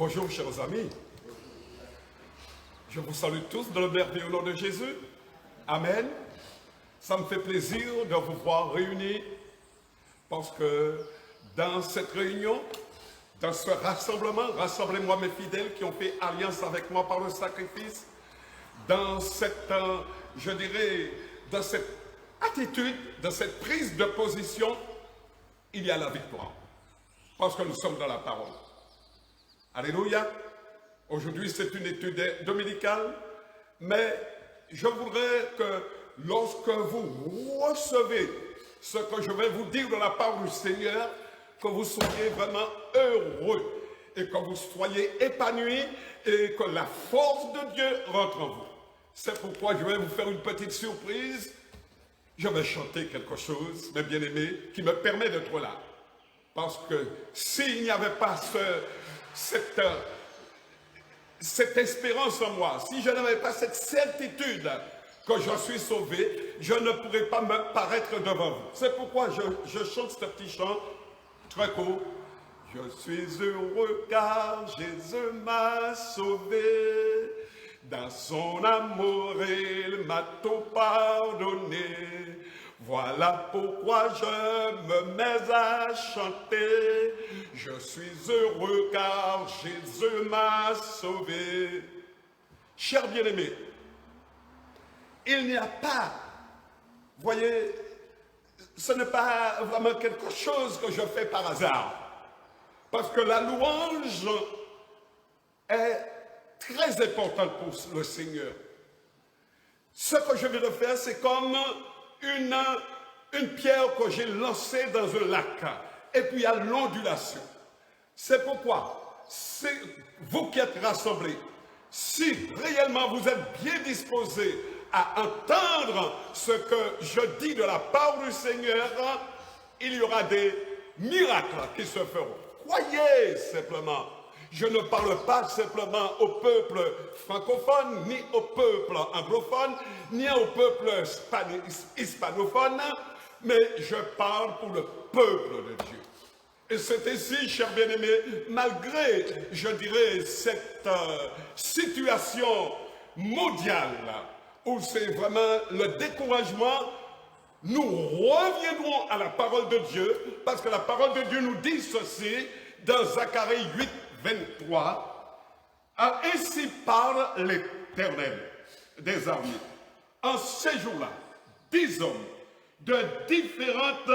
Bonjour chers amis, je vous salue tous dans le merveilleux nom de Jésus. Amen. Ça me fait plaisir de vous voir réunis parce que dans cette réunion, dans ce rassemblement, rassemblez-moi mes fidèles qui ont fait alliance avec moi par le sacrifice, dans cette, je dirais, dans cette attitude, dans cette prise de position, il y a la victoire. Parce que nous sommes dans la parole. Alléluia. Aujourd'hui, c'est une étude dominicale, mais je voudrais que lorsque vous recevez ce que je vais vous dire de la part du Seigneur, que vous soyez vraiment heureux et que vous soyez épanouis et que la force de Dieu rentre en vous. C'est pourquoi je vais vous faire une petite surprise. Je vais chanter quelque chose, mes bien-aimés, qui me permet d'être là. Parce que s'il n'y avait pas cette espérance en moi, si je n'avais pas cette certitude que je suis sauvé, je ne pourrais pas me paraître devant vous. C'est pourquoi je chante ce petit chant très court. Je suis heureux car Jésus m'a sauvé. Dans son amour, il m'a tout pardonné. Voilà pourquoi je me mets à chanter. Je suis heureux car Jésus m'a sauvé. Chers bien-aimés, il n'y a pas, voyez, ce n'est pas vraiment quelque chose que je fais par hasard. Parce que la louange est très importante pour le Seigneur. Ce que je viens de faire, c'est comme une pierre que j'ai lancée dans un lac. Et puis il y a l'ondulation. C'est pourquoi, vous qui êtes rassemblés, si réellement vous êtes bien disposés à entendre ce que je dis de la part du Seigneur, il y aura des miracles qui se feront. Croyez simplement. Je ne parle pas simplement au peuple francophone, ni au peuple anglophone, ni au peuple hispanophone, mais je parle pour le peuple de Dieu. Et c'est ainsi, chers bien-aimés, malgré, je dirais, cette situation mondiale, où c'est vraiment le découragement, nous reviendrons à la parole de Dieu, parce que la parole de Dieu nous dit ceci, dans Zacharie 8, 23, ainsi parle l'Éternel des armées. En ces jours-là, 10 hommes de différentes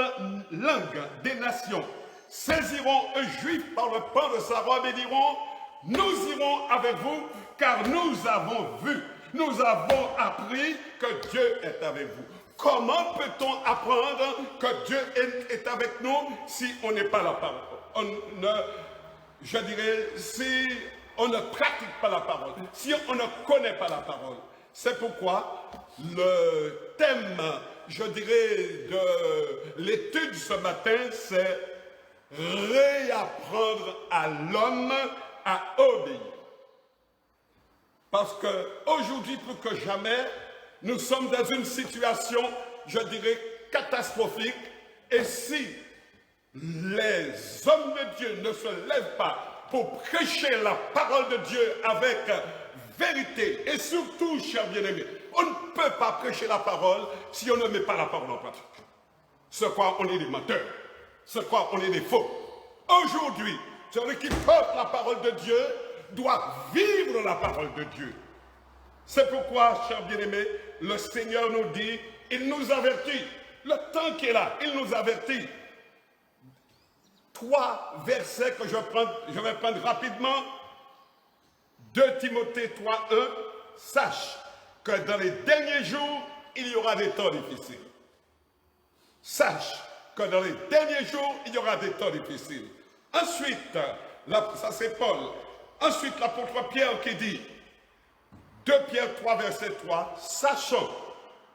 langues des nations saisiront un juif par le pan de sa robe et diront, nous irons avec vous car nous avons vu, nous avons appris que Dieu est avec vous. Comment peut-on apprendre que Dieu est avec nous si on n'est pas la parole? Je dirais, si on ne pratique pas la parole, si on ne connaît pas la parole. C'est pourquoi le thème, je dirais, de l'étude ce matin, c'est réapprendre à l'homme à obéir. Parce qu'aujourd'hui, plus que jamais, nous sommes dans une situation, je dirais, catastrophique. Et si les hommes de Dieu ne se lèvent pas pour prêcher la parole de Dieu avec vérité, et surtout, chers bien-aimés, on ne peut pas prêcher la parole si on ne met pas la parole en pratique. Ce quoi on est des menteurs, ce quoi on est des faux. Aujourd'hui, celui qui porte la parole de Dieu doit vivre la parole de Dieu. C'est pourquoi, chers bien-aimés, le Seigneur nous dit, il nous avertit, le temps qui est là, il nous avertit. 3 versets que je vais prendre rapidement. 2 Timothée 3, 1, sache que dans les derniers jours, il y aura des temps difficiles. Sache que dans les derniers jours, il y aura des temps difficiles. Ensuite, ça c'est Paul. Ensuite, l'apôtre Pierre qui dit, 2 Pierre 3, verset 3, sachant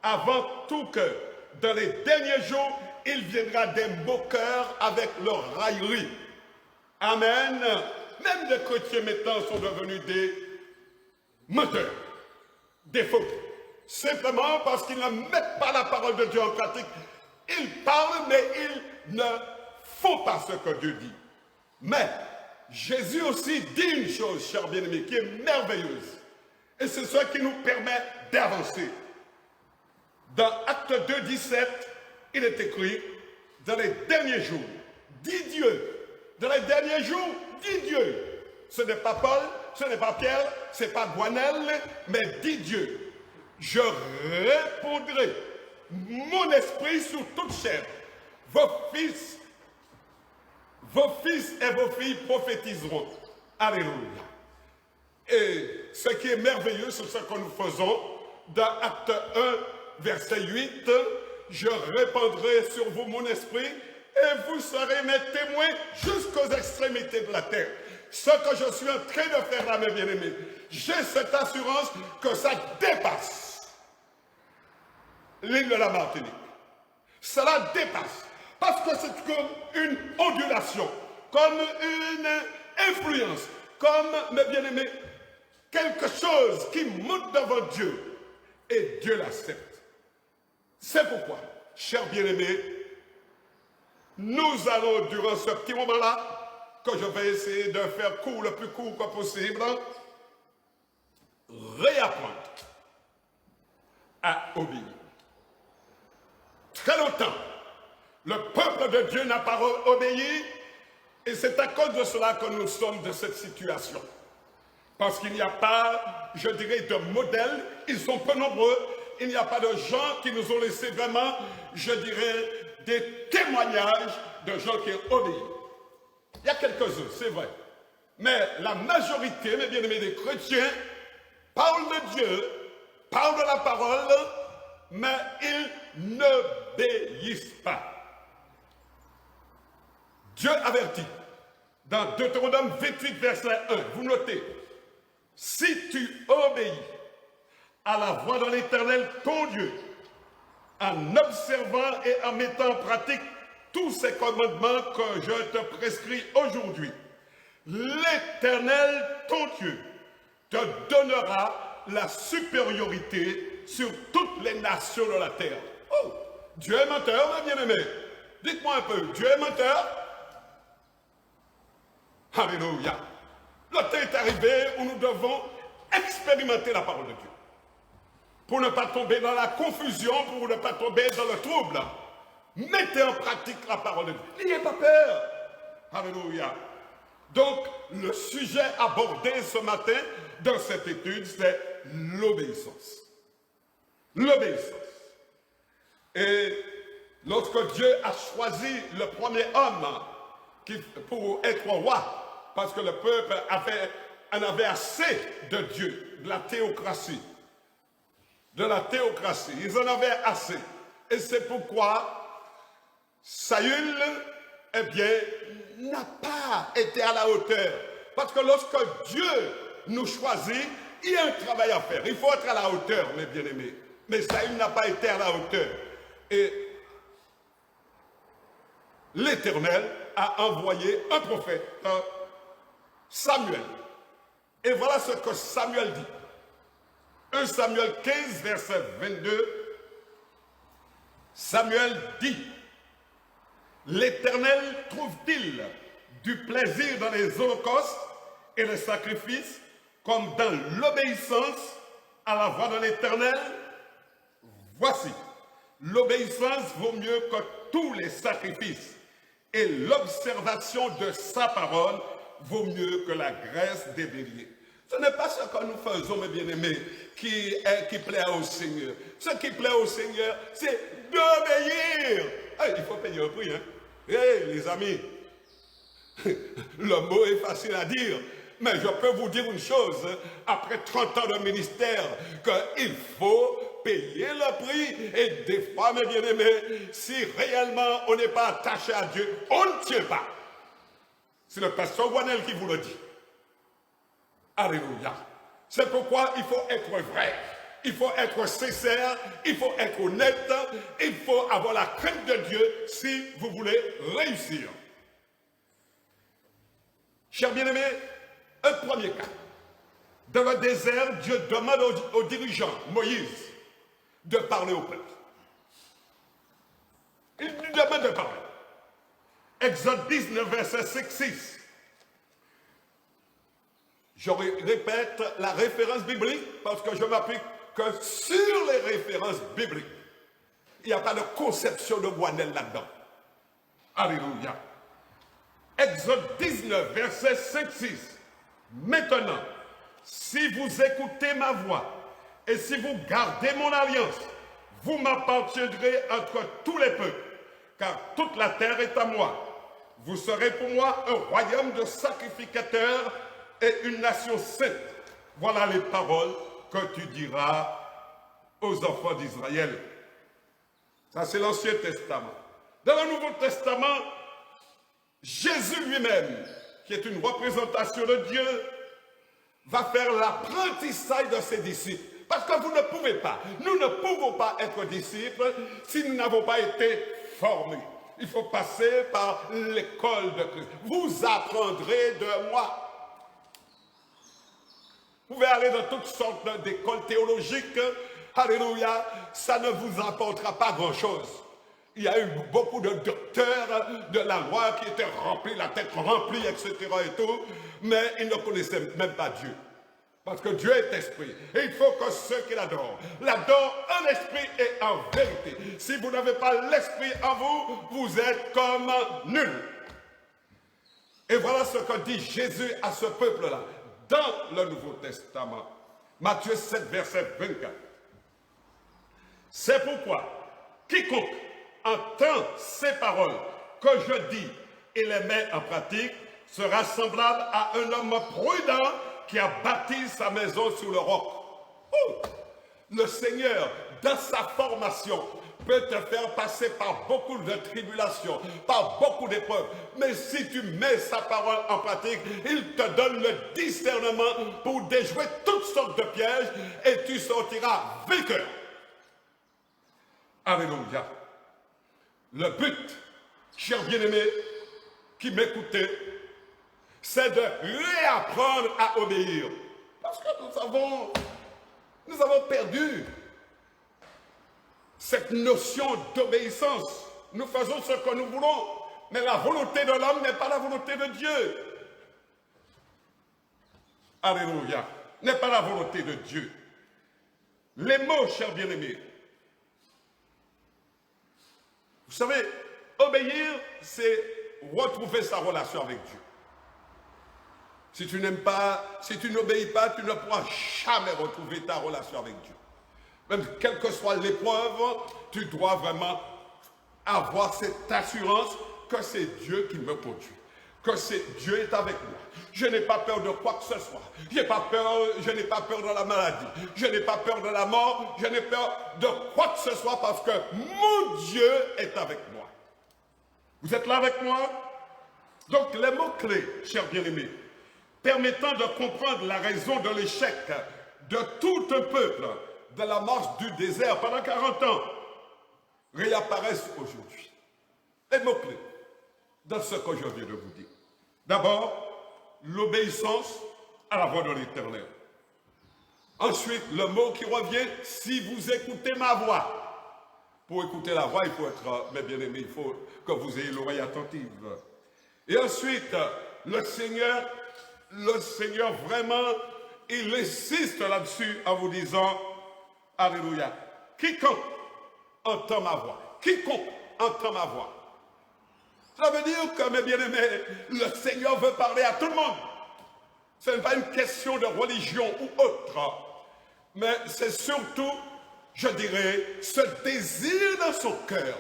avant tout que dans les derniers jours, il viendra des moqueurs avec leur raillerie. Amen. Même les chrétiens maintenant sont devenus des menteurs, des faux. Simplement parce qu'ils ne mettent pas la parole de Dieu en pratique. Ils parlent, mais ils ne font pas ce que Dieu dit. Mais Jésus aussi dit une chose, chers bien-aimés, qui est merveilleuse. Et c'est ce qui nous permet d'avancer. Dans Acte 2, 17, il est écrit, dans les derniers jours, dit Dieu. Dans les derniers jours, dit Dieu. Ce n'est pas Paul, ce n'est pas Pierre, ce n'est pas Gwenel, mais dit Dieu. Je répondrai mon esprit sur toute chair. Vos fils et vos filles prophétiseront. Alléluia. Et ce qui est merveilleux, c'est ce que nous faisons dans Acte 1, verset 8. Je répandrai sur vous mon esprit et vous serez mes témoins jusqu'aux extrémités de la terre. Ce que je suis en train de faire là, mes bien-aimés, j'ai cette assurance que ça dépasse l'île de la Martinique. Cela dépasse. Parce que c'est comme une ondulation, comme une influence, comme, mes bien-aimés, quelque chose qui monte devant Dieu. Et Dieu l'accepte. C'est pourquoi, chers bien-aimés, nous allons, durant ce petit moment-là, que je vais essayer de faire court, le plus court que possible, réapprendre à obéir. Très longtemps, le peuple de Dieu n'a pas obéi, et c'est à cause de cela que nous sommes dans cette situation. Parce qu'il n'y a pas, je dirais, de modèle, ils sont peu nombreux, il n'y a pas de gens qui nous ont laissé vraiment, je dirais, des témoignages de gens qui ont obéi. Il y a quelques-uns, c'est vrai. Mais la majorité, mes bien-aimés, des chrétiens, parlent de Dieu, parlent de la parole, mais ils n'obéissent pas. Dieu avertit, dans Deutéronome 28, verset 1, vous notez, « Si tu obéis à la voix de l'Éternel, ton Dieu, en observant et en mettant en pratique tous ces commandements que je te prescris aujourd'hui, l'Éternel, ton Dieu, te donnera la supériorité sur toutes les nations de la terre. » Oh, Dieu est menteur, mes bien-aimés. Dites-moi un peu, Dieu est menteur? Alléluia. Le temps est arrivé où nous devons expérimenter la parole de Dieu. Pour ne pas tomber dans la confusion, pour ne pas tomber dans le trouble. Mettez en pratique la parole de Dieu. N'ayez pas peur. Alléluia. Donc, le sujet abordé ce matin dans cette étude, c'est l'obéissance. L'obéissance. Et lorsque Dieu a choisi le premier homme pour être roi, parce que le peuple en avait assez de Dieu, de la théocratie. De la théocratie. Ils en avaient assez. Et c'est pourquoi Saül, eh bien, n'a pas été à la hauteur. Parce que lorsque Dieu nous choisit, il y a un travail à faire. Il faut être à la hauteur, mes bien-aimés. Mais Saül n'a pas été à la hauteur. Et l'Éternel a envoyé un prophète, Samuel. Et voilà ce que Samuel dit. 1 Samuel 15, verset 22. Samuel dit, « L'Éternel trouve-t-il du plaisir dans les holocaustes et les sacrifices, comme dans l'obéissance à la voix de l'Éternel? Voici, l'obéissance vaut mieux que tous les sacrifices, et l'observation de sa parole vaut mieux que la graisse des béliers. » Ce n'est pas ce que nous faisons, mes bien-aimés, qui plaît au Seigneur. Ce qui plaît au Seigneur, c'est d'obéir. Ah, il faut payer le prix, hein. Les amis, le mot est facile à dire, mais je peux vous dire une chose, après 30 ans de ministère, qu'il faut payer le prix. Et des fois, mes bien-aimés, si réellement on n'est pas attaché à Dieu, on ne tient pas. C'est le pasteur Gwenel qui vous le dit. Alléluia. C'est pourquoi il faut être vrai, il faut être sincère, il faut être honnête, il faut avoir la crainte de Dieu si vous voulez réussir. Chers bien-aimés, un premier cas. Dans le désert, Dieu demande aux dirigeants, Moïse, de parler au peuple. Il lui demande de parler. Exode 19, verset 5-6. Je répète la référence biblique parce que je m'appuie que sur les références bibliques. Il n'y a pas de conception de Gwanel là-dedans. Alléluia. Exode 19, verset 5-6. Maintenant, si vous écoutez ma voix et si vous gardez mon alliance, vous m'appartiendrez entre tous les peuples, car toute la terre est à moi. Vous serez pour moi un royaume de sacrificateurs et une nation sainte. Voilà les paroles que tu diras aux enfants d'Israël. Ça, c'est l'Ancien Testament. Dans le Nouveau Testament, Jésus lui-même, qui est une représentation de Dieu, va faire l'apprentissage de ses disciples. Parce que vous ne pouvez pas, nous ne pouvons pas être disciples si nous n'avons pas été formés. Il faut passer par l'école de Christ. Vous apprendrez de moi. Vous pouvez aller dans toutes sortes d'écoles théologiques. Alléluia, ça ne vous apportera pas grand-chose. Il y a eu beaucoup de docteurs de la loi qui étaient remplis, la tête remplie, etc. et tout, mais ils ne connaissaient même pas Dieu. Parce que Dieu est esprit. Et il faut que ceux qui l'adorent en esprit et en vérité. Si vous n'avez pas l'esprit en vous, vous êtes comme nul. Et voilà ce que dit Jésus à ce peuple-là, dans le Nouveau Testament. Matthieu 7, verset 24. C'est pourquoi quiconque entend ces paroles que je dis et les met en pratique sera semblable à un homme prudent qui a bâti sa maison sur le roc. Oh! Le Seigneur, dans sa formation, peut te faire passer par beaucoup de tribulations, par beaucoup d'épreuves. Mais si tu mets sa parole en pratique, il te donne le discernement pour déjouer toutes sortes de pièges et tu sortiras vainqueur. Alléluia. Le but, cher bien-aimé, qui m'écoutait, c'est de réapprendre à obéir. Parce que nous avons perdu cette notion d'obéissance. Nous faisons ce que nous voulons, mais la volonté de l'homme n'est pas la volonté de Dieu. Alléluia. N'est pas la volonté de Dieu. Les mots, chers bien-aimés. Vous savez, obéir, c'est retrouver sa relation avec Dieu. Si tu n'aimes pas, si tu n'obéis pas, tu ne pourras jamais retrouver ta relation avec Dieu. Même quelle que soit l'épreuve, tu dois vraiment avoir cette assurance que c'est Dieu qui me conduit, que Dieu est avec moi. Je n'ai pas peur de quoi que ce soit. Je n'ai pas peur de la maladie. Je n'ai pas peur de la mort. Je n'ai peur de quoi que ce soit parce que mon Dieu est avec moi. Vous êtes là avec moi? Donc les mots-clés, chers bien-aimés, permettant de comprendre la raison de l'échec de tout un peuple de la marche du désert pendant 40 ans, réapparaissent aujourd'hui. Les mots-clés dans ce que je viens de vous dire. D'abord, l'obéissance à la voix de l'Éternel. Ensuite, le mot qui revient, si vous écoutez ma voix. Pour écouter la voix, il faut être, mes bien-aimés, il faut que vous ayez l'oreille attentive. Et ensuite, le Seigneur vraiment, il insiste là-dessus en vous disant, alléluia, quiconque entend ma voix, quiconque entend ma voix. Ça veut dire que, mes bien-aimés, le Seigneur veut parler à tout le monde. Ce n'est pas une question de religion ou autre, mais c'est surtout, je dirais, ce désir dans son cœur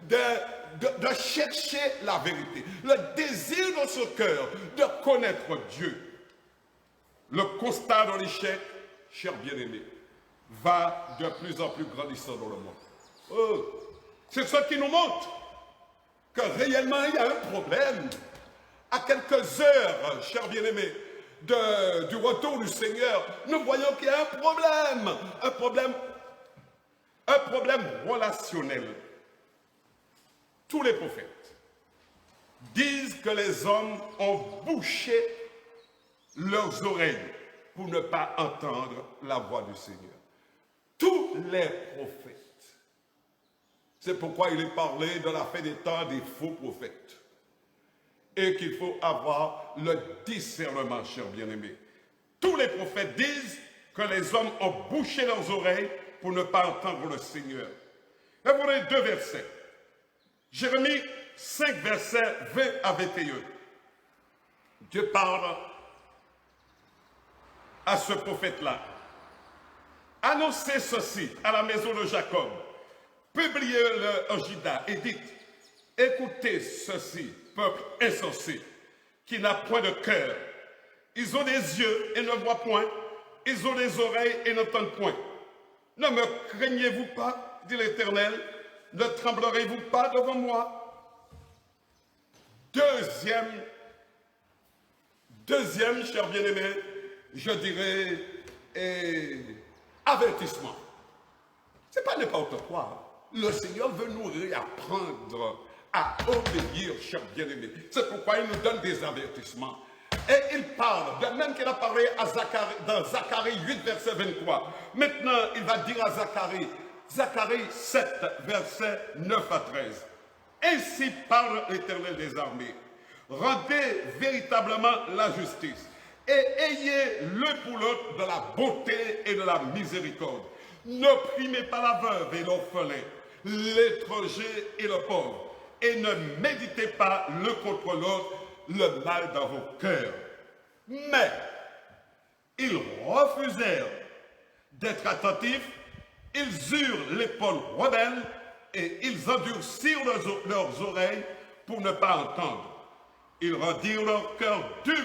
de chercher la vérité, le désir dans son cœur de connaître Dieu. Le constat de l'échec, chers bien-aimés, va de plus en plus grandissant dans le monde. Oh, c'est ce qui nous montre que réellement il y a un problème. À quelques heures, chers bien-aimés, du retour du Seigneur, nous voyons qu'il y a un problème relationnel. Tous les prophètes disent que les hommes ont bouché leurs oreilles pour ne pas entendre la voix du Seigneur. Tous les prophètes. C'est pourquoi il est parlé de la fin des temps des faux prophètes. Et qu'il faut avoir le discernement, chers bien-aimés. Tous les prophètes disent que les hommes ont bouché leurs oreilles pour ne pas entendre le Seigneur. Et voilà deux versets. Jérémie 5, versets 20 à 21. Dieu parle à ce prophète-là. Annoncez ceci à la maison de Jacob. Publiez-le en Juda et dites, écoutez ceci, peuple insensé, qui n'a point de cœur. Ils ont des yeux et ne voient point. Ils ont des oreilles et n'entendent point. Ne me craignez-vous pas, dit l'Éternel, ne tremblerez-vous pas devant moi? Deuxième, cher bien-aimé, je dirais, avertissement. Ce n'est pas n'importe quoi. Le Seigneur veut nous réapprendre à obéir, cher bien-aimé. C'est pourquoi il nous donne des avertissements. Et il parle, de même qu'il a parlé à Zacharie, dans Zacharie 8, verset 23. Maintenant, il va dire à Zacharie 7, verset 9 à 13. Ainsi parle l'Éternel des armées. Rendez véritablement la justice et ayez l'un pour l'autre de la beauté et de la miséricorde. N'opprimez pas la veuve et l'orphelin, l'étranger et le pauvre, et ne méditez pas l'un contre l'autre le mal dans vos cœurs. Mais ils refusèrent d'être attentifs, ils eurent l'épaule rebelle et ils endurcirent leurs oreilles pour ne pas entendre. Ils rendirent leur cœur dur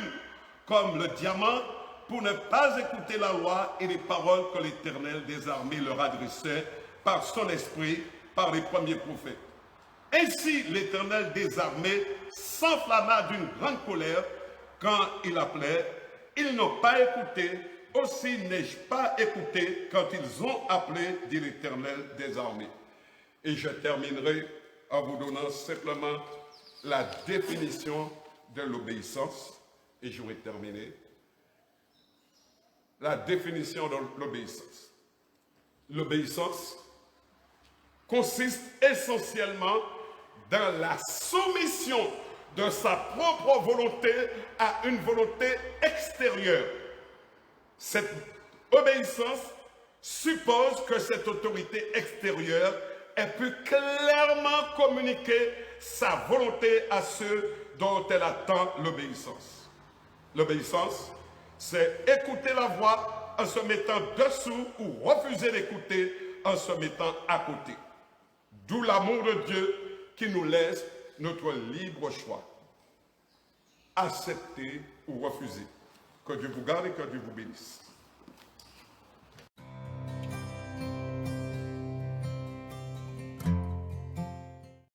comme le diamant pour ne pas écouter la loi et les paroles que l'Éternel des armées leur adressait par son esprit, par les premiers prophètes. Ainsi, l'Éternel des armées s'enflamma d'une grande colère quand il appelait. Ils n'ont pas écouté, aussi n'ai-je pas écouté quand ils ont appelé, dit l'Éternel des armées. Et je terminerai en vous donnant simplement la définition de l'obéissance, et j'aurai terminé. La définition de l'obéissance. L'obéissance consiste essentiellement dans la soumission de sa propre volonté à une volonté extérieure. Cette obéissance suppose que cette autorité extérieure ait pu clairement communiquer sa volonté à ceux dont elle attend l'obéissance. L'obéissance, c'est écouter la voix en se mettant dessous ou refuser d'écouter en se mettant à côté. D'où l'amour de Dieu qui nous laisse notre libre choix. Accepter ou refuser. Que Dieu vous garde et que Dieu vous bénisse.